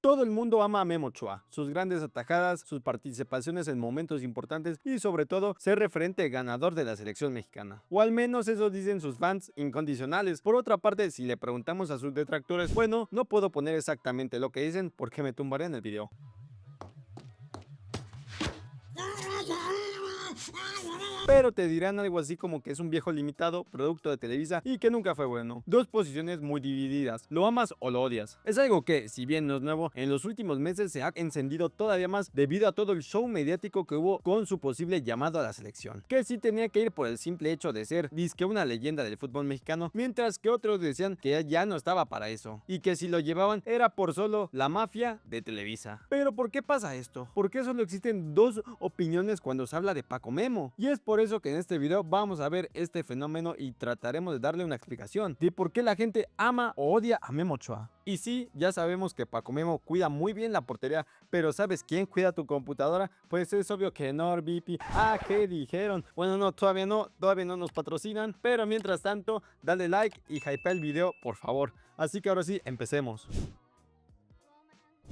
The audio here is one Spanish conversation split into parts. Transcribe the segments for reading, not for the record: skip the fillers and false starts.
Todo el mundo ama a Memo Ochoa, sus grandes atajadas, sus participaciones en momentos importantes y sobre todo ser referente ganador de la selección mexicana. O al menos eso dicen sus fans incondicionales. Por otra parte, si le preguntamos a sus detractores, bueno, no puedo poner exactamente lo que dicen porque me tumbarían el video. Pero te dirán algo así como que es un viejo limitado, producto de Televisa y que nunca fue bueno. Dos posiciones muy divididas, lo amas o lo odias. Es algo que, si bien no es nuevo, en los últimos meses se ha encendido todavía más debido a todo el show mediático que hubo con su posible llamado a la selección. Que sí tenía que ir por el simple hecho de ser disque una leyenda del fútbol mexicano, mientras que otros decían que ya no estaba para eso, y que si lo llevaban era por solo la mafia de Televisa. Pero ¿por qué pasa esto? ¿Por qué solo existen dos opiniones cuando se habla de Paco Memo? Y es por eso que en este video vamos a ver este fenómeno y trataremos de darle una explicación de por qué la gente ama o odia a Memo Ochoa. Y sí, ya sabemos que Paco Memo cuida muy bien la portería, pero ¿sabes quién cuida tu computadora? Pues es obvio que NordVPN. Ah, ¿qué dijeron? Bueno, no, todavía no nos patrocinan, pero mientras tanto, dale like y hypea el video, por favor. Así que ahora sí, empecemos.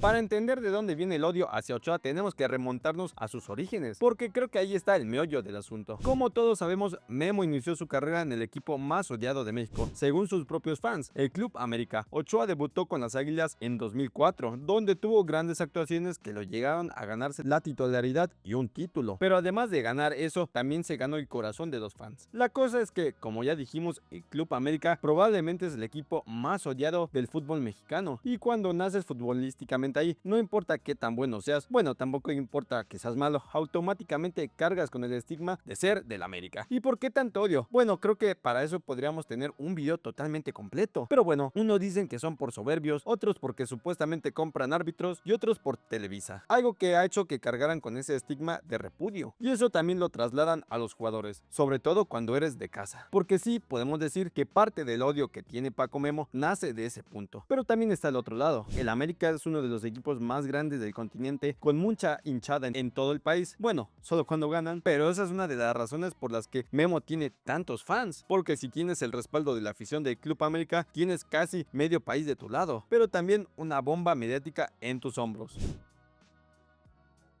Para entender de dónde viene el odio hacia Ochoa tenemos que remontarnos a sus orígenes, porque creo que ahí está el meollo del asunto. Como todos sabemos, Memo inició su carrera en el equipo más odiado de México, según sus propios fans, el Club América. Ochoa debutó con las Águilas en 2004, donde tuvo grandes actuaciones que lo llegaron a ganarse la titularidad y un título. Pero además de ganar eso, también se ganó el corazón de los fans. La cosa es que, como ya dijimos, el Club América probablemente es el equipo más odiado del fútbol mexicano, y cuando naces futbolísticamente ahí, no importa qué tan bueno seas, bueno, tampoco importa que seas malo, automáticamente cargas con el estigma de ser del América. ¿Y por qué tanto odio? Bueno, creo que para eso podríamos tener un video totalmente completo, pero bueno, unos dicen que son por soberbios, otros porque supuestamente compran árbitros y otros por Televisa, algo que ha hecho que cargaran con ese estigma de repudio, y eso también lo trasladan a los jugadores, sobre todo cuando eres de casa, porque sí, podemos decir que parte del odio que tiene Paco Memo nace de ese punto, pero también está el otro lado. El América es uno de los equipos más grandes del continente, con mucha hinchada en todo el país, bueno, solo cuando ganan, pero esa es una de las razones por las que Memo tiene tantos fans, porque si tienes el respaldo de la afición del Club América, tienes casi medio país de tu lado, pero también una bomba mediática en tus hombros.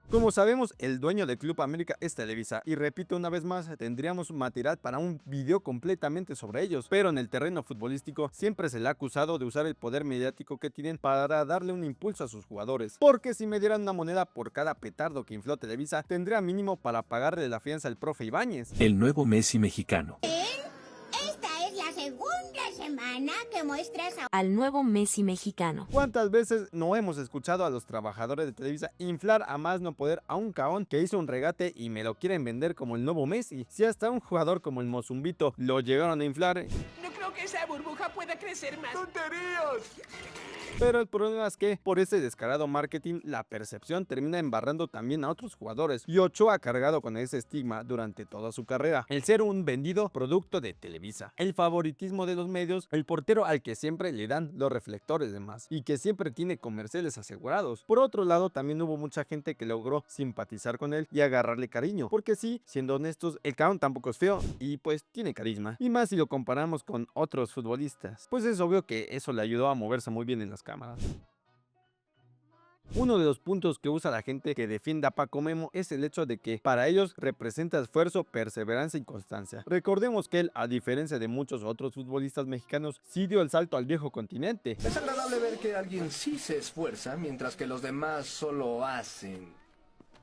Como sabemos, el dueño del Club América es Televisa, y repito una vez más, tendríamos material para un video completamente sobre ellos, pero en el terreno futbolístico siempre se le ha acusado de usar el poder mediático que tienen para darle un impulso a sus jugadores, porque si me dieran una moneda por cada petardo que infló Televisa, tendría mínimo para pagarle la fianza al profe Ibáñez. El nuevo Messi mexicano. Esta es la segunda semana que muestras al nuevo Messi mexicano. ¿Cuántas veces no hemos escuchado a los trabajadores de Televisa inflar a más no poder a un caón que hizo un regate y me lo quieren vender como el nuevo Messi? Si hasta un jugador como el Mozumbito lo llegaron a inflar. No creo que esa burbuja pueda crecer más. ¡Tonterías! Pero el problema es que por ese descarado marketing la percepción termina embarrando también a otros jugadores, y Ochoa ha cargado con ese estigma durante toda su carrera, el ser un vendido producto de Televisa, el favoritismo de los medios, el portero al que siempre le dan los reflectores de más y que siempre tiene comerciales asegurados. Por otro lado, también hubo mucha gente que logró simpatizar con él y agarrarle cariño, porque sí, siendo honestos, el cabrón tampoco es feo y pues tiene carisma, y más si lo comparamos con otros futbolistas, pues es obvio que eso le ayudó a moverse muy bien en las cámaras. Uno de los puntos que usa la gente que defiende a Paco Memo es el hecho de que para ellos representa esfuerzo, perseverancia y constancia. Recordemos que él, a diferencia de muchos otros futbolistas mexicanos, sí dio el salto al viejo continente. Es agradable ver que alguien sí se esfuerza mientras que los demás solo hacen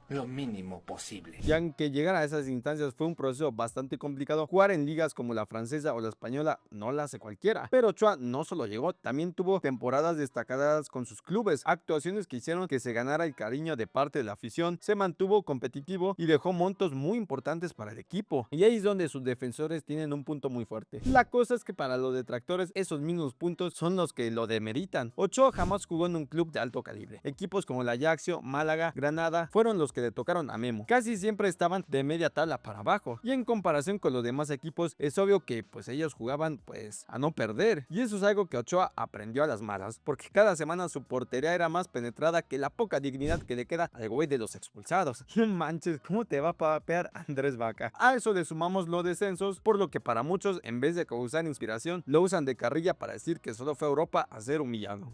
lo mínimo posible. Y aunque llegar a esas instancias fue un proceso bastante complicado, jugar en ligas como la francesa o la española no la hace cualquiera. Pero Ochoa no solo llegó, también tuvo temporadas destacadas con sus clubes, actuaciones que hicieron que se ganara el cariño de parte de la afición, se mantuvo competitivo y dejó montos muy importantes para el equipo. Y ahí es donde sus defensores tienen un punto muy fuerte. La cosa es que para los detractores esos mismos puntos son los que lo demeritan. Ochoa jamás jugó en un club de alto calibre. Equipos como la Ajaccio, Málaga, Granada fueron los que le tocaron a Memo. Casi siempre estaban de media tabla para abajo, y en comparación con los demás equipos es obvio que pues ellos jugaban pues a no perder, y eso es algo que Ochoa aprendió a las malas, porque cada semana su portería era más penetrada que la poca dignidad que le queda al güey de los expulsados. Y manches, ¿cómo te va a papear Andrés Vaca? A eso le sumamos los descensos, por lo que para muchos, en vez de causar inspiración, lo usan de carrilla para decir que solo fue a Europa a ser humillado.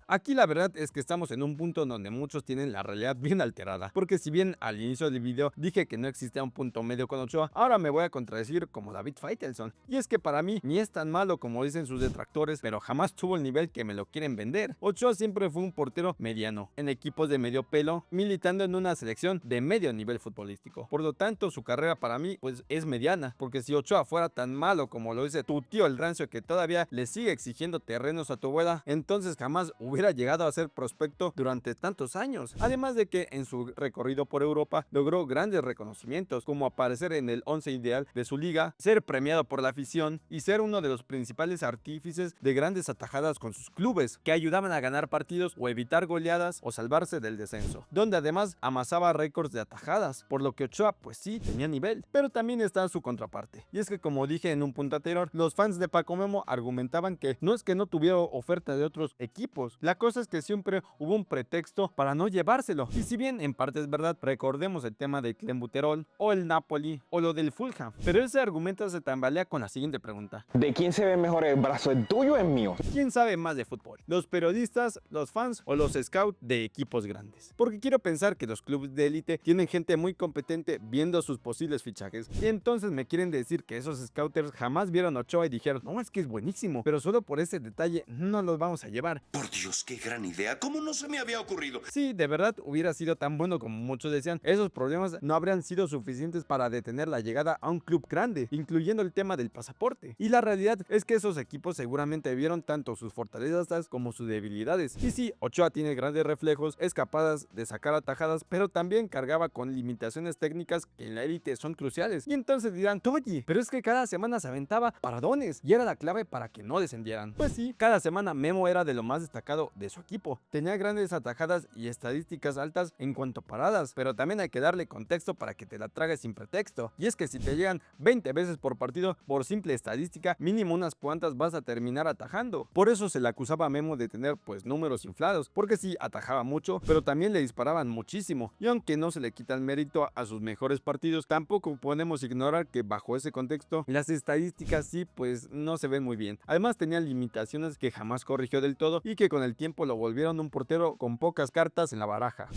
Aquí la verdad es que estamos en un punto donde muchos tienen la realidad bien alterada, porque si bien al inicio del video dije que no existía un punto medio con Ochoa, ahora me voy a contradecir como David Faitelson, y es que para mí ni es tan malo como dicen sus detractores, pero jamás tuvo el nivel que me lo quieren vender. Ochoa siempre fue un portero mediano, en equipos de medio pelo, militando en una selección de medio nivel futbolístico. Por lo tanto, su carrera para mí pues es mediana, porque si Ochoa fuera tan malo como lo dice tu tío el rancio, que todavía le sigue exigiendo terrenos a tu abuela, entonces jamás hubiera llegado a ser prospecto durante tantos años. Además de que en su recorrido por Europa logró grandes reconocimientos, como aparecer en el 11 ideal de su liga, ser premiado por la afición y ser uno de los principales artífices de grandes atajadas con sus clubes, que ayudaban a ganar partidos o evitar goleadas o salvarse del descenso, donde además amasaba récords de atajadas, por lo que Ochoa pues sí tenía nivel. Pero también está su contraparte, y es que como dije en un punto anterior, los fans de Paco Memo argumentaban que no es que no tuviera oferta de otros equipos, la cosa es que siempre hubo un pretexto para no llevárselo, y si bien en parte es verdad, recordemos el tema del Clenbuterol o el Napoli o lo del Fulham, pero ese argumento se tambalea con la siguiente pregunta: ¿de quién se ve mejor el brazo, el tuyo o el mío? ¿quién sabe más de fútbol? ¿Los periodistas, los fans o los scouts de equipos grandes? Porque quiero pensar que los clubes de élite tienen gente muy competente viendo sus posibles fichajes, y entonces me quieren decir que esos scouters jamás vieron a Ochoa y dijeron, no, es que es buenísimo, pero solo por ese detalle no los vamos a llevar. Por Dios, qué gran idea, ¿cómo no se me había ocurrido? Si de verdad hubiera sido tan bueno como muchos decían, esos problemas no habrían sido suficientes para detener la llegada a un club grande, incluyendo el tema del pasaporte. Y la realidad es que esos equipos seguramente vieron tanto sus fortalezas como sus debilidades. Y sí, Ochoa tiene grandes reflejos, es capaz de sacar atajadas, pero también cargaba con limitaciones técnicas que en la élite son cruciales. Y entonces dirán, oye, pero es que cada semana se aventaba paradones y era la clave para que no descendieran. Pues sí, cada semana Memo era de lo más destacado de su equipo. Tenía grandes atajadas y estadísticas altas en cuanto a paradas, pero también hay que darle contexto para que te la tragues sin pretexto. Y es que si te llegan 20 veces por partido, por simple estadística, mínimo unas cuantas vas a terminar atajando. Por eso se le acusaba a Memo de tener pues números inflados, porque sí atajaba mucho, pero también le disparaban muchísimo. Y aunque no se le quita el mérito a sus mejores partidos, tampoco podemos ignorar que bajo ese contexto las estadísticas sí pues no se ven muy bien. Además tenía limitaciones que jamás corrigió del todo y que con el tiempo lo volvieron un portero con pocas cartas en la baraja.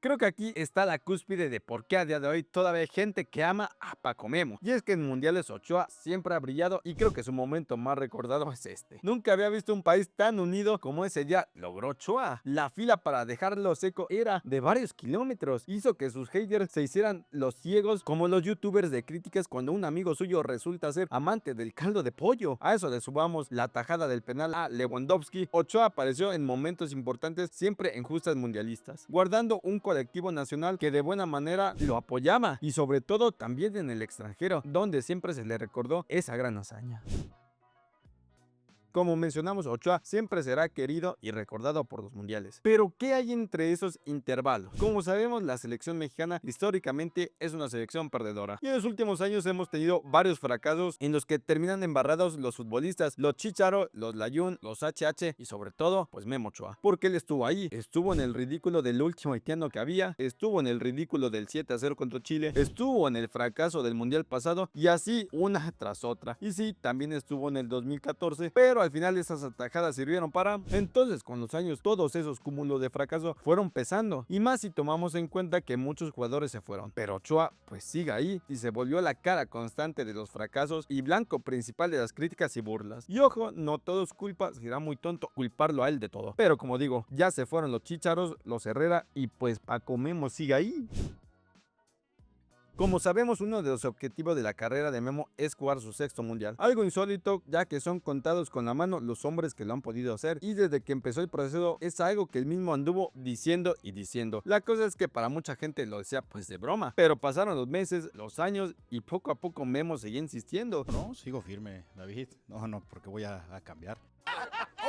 Creo que aquí está la cúspide de por qué a día de hoy todavía hay gente que ama a Paco Memo. Y es que en mundiales Ochoa siempre ha brillado y creo que su momento más recordado es este. Nunca había visto un país tan unido como ese día logró Ochoa. La fila para dejarlo seco era de varios kilómetros. Hizo que sus haters se hicieran los ciegos como los youtubers de críticas cuando un amigo suyo resulta ser amante del caldo de pollo. A eso le subamos la tajada del penal a Lewandowski. Ochoa apareció en momentos importantes siempre en justas mundialistas, guardando un colectivo nacional que de buena manera lo apoyaba, y sobre todo también en el extranjero, donde siempre se le recordó esa gran hazaña. Como mencionamos, Ochoa siempre será querido y recordado por los mundiales. Pero ¿qué hay entre esos intervalos? Como sabemos, la selección mexicana históricamente es una selección perdedora. Y en los últimos años hemos tenido varios fracasos en los que terminan embarrados los futbolistas, los Chicharo, los Layún, los HH y sobre todo, pues Memo Ochoa. Porque él estuvo ahí, estuvo en el ridículo del último haitiano que había, estuvo en el ridículo del 7-0 contra Chile, estuvo en el fracaso del mundial pasado y así una tras otra. Y sí, también estuvo en el 2014, pero al final esas atajadas sirvieron para... Entonces con los años todos esos cúmulos de fracaso fueron pesando, y más si tomamos en cuenta que muchos jugadores se fueron, pero Ochoa pues sigue ahí y se volvió la cara constante de los fracasos y blanco principal de las críticas y burlas. Y ojo, no todo es culpa, será muy tonto culparlo a él de todo, pero como digo, ya se fueron los Chícharos, los Herrera y pues Paco Memo sigue ahí. Como sabemos, uno de los objetivos de la carrera de Memo es jugar su sexto mundial, algo insólito ya que son contados con la mano los hombres que lo han podido hacer, y desde que empezó el proceso es algo que él mismo anduvo diciendo y diciendo. La cosa es que para mucha gente lo decía pues de broma, pero pasaron los meses, los años y poco a poco Memo seguía insistiendo. No, sigo firme, David. No, porque voy a cambiar.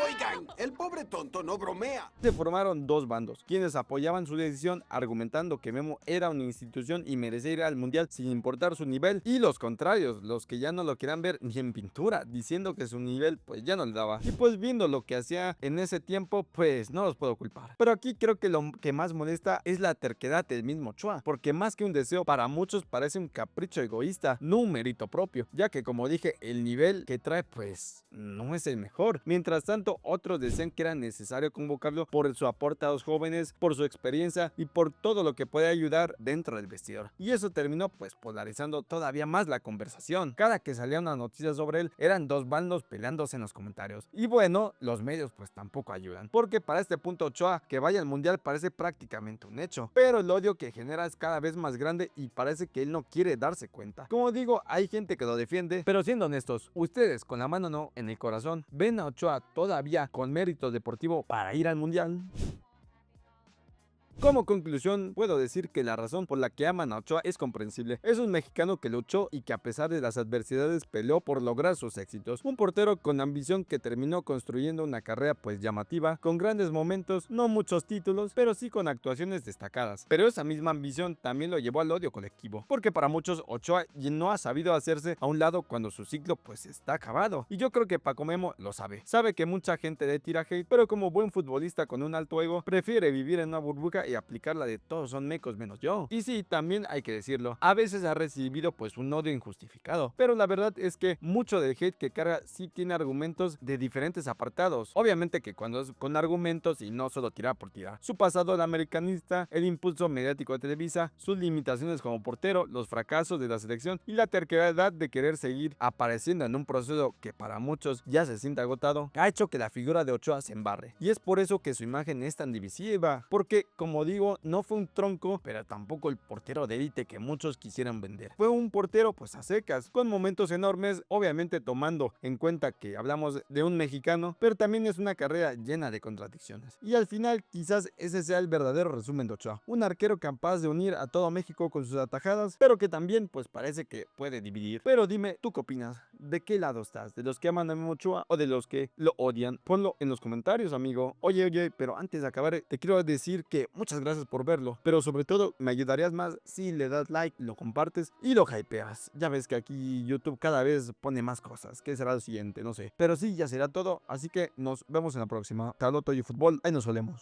Oigan, el pobre tonto no bromea. Se formaron dos bandos, quienes apoyaban su decisión argumentando que Memo era una institución y merecía ir al mundial sin importar su nivel, y los contrarios, los que ya no lo querían ver ni en pintura, diciendo que su nivel pues ya no le daba. Y pues viendo lo que hacía en ese tiempo, pues no los puedo culpar. Pero aquí creo que lo que más molesta es la terquedad del mismo Ochoa, porque más que un deseo, para muchos parece un capricho egoísta, no un mérito propio, ya que como dije, el nivel que trae pues no es el mejor. Mientras tanto, otros decían que era necesario convocarlo por su aporte a los jóvenes, por su experiencia y por todo lo que puede ayudar dentro del vestidor. Y eso terminó pues polarizando todavía más la conversación. Cada que salía una noticia sobre él, eran dos bandos peleándose en los comentarios. Y bueno, los medios pues tampoco ayudan, porque para este punto Ochoa que vaya al mundial parece prácticamente un hecho, pero el odio que genera es cada vez más grande y parece que él no quiere darse cuenta. Como digo, hay gente que lo defiende, pero siendo honestos, ustedes con la mano no en el corazón, ¿ven a Ochoa todavía con mérito deportivo para ir al mundial? Como conclusión, puedo decir que la razón por la que aman a Ochoa es comprensible. Es un mexicano que luchó y que a pesar de las adversidades peleó por lograr sus éxitos. Un portero con ambición que terminó construyendo una carrera pues llamativa, con grandes momentos, no muchos títulos, pero sí con actuaciones destacadas. Pero esa misma ambición también lo llevó al odio colectivo, porque para muchos Ochoa no ha sabido hacerse a un lado cuando su ciclo pues está acabado. Y yo creo que Paco Memo lo sabe. Sabe que mucha gente le tira hate, pero como buen futbolista con un alto ego, prefiere vivir en una burbuja y aplicar la de todos son mecos menos yo. Y sí, también hay que decirlo, a veces ha recibido pues un odio injustificado, pero la verdad es que mucho del hate que carga sí tiene argumentos de diferentes apartados. Obviamente que cuando es con argumentos y no solo tirar por tirar. Su pasado al americanista, el impulso mediático de Televisa, sus limitaciones como portero, los fracasos de la selección y la terquedad de querer seguir apareciendo en un proceso que para muchos ya se siente agotado, ha hecho que la figura de Ochoa se embarre. Y es por eso que su imagen es tan divisiva, porque como digo, no fue un tronco, pero tampoco el portero de élite que muchos quisieran vender. Fue un portero pues a secas, con momentos enormes, obviamente tomando en cuenta que hablamos de un mexicano, pero también es una carrera llena de contradicciones. Y al final quizás ese sea el verdadero resumen de Ochoa, un arquero capaz de unir a todo México con sus atajadas, pero que también pues parece que puede dividir. Pero dime, ¿tú qué opinas? ¿De qué lado estás? ¿De los que aman a Memo Ochoa o de los que lo odian? Ponlo en los comentarios, amigo. Oye, pero antes de acabar te quiero decir que muchas gracias por verlo, pero sobre todo me ayudarías más si le das like, lo compartes y lo hypeas. Ya ves que aquí YouTube cada vez pone más cosas. ¿Qué será lo siguiente? No sé. Pero sí, ya será todo, así que nos vemos en la próxima. Te hablo Toyo Fútbol, ahí nos solemos.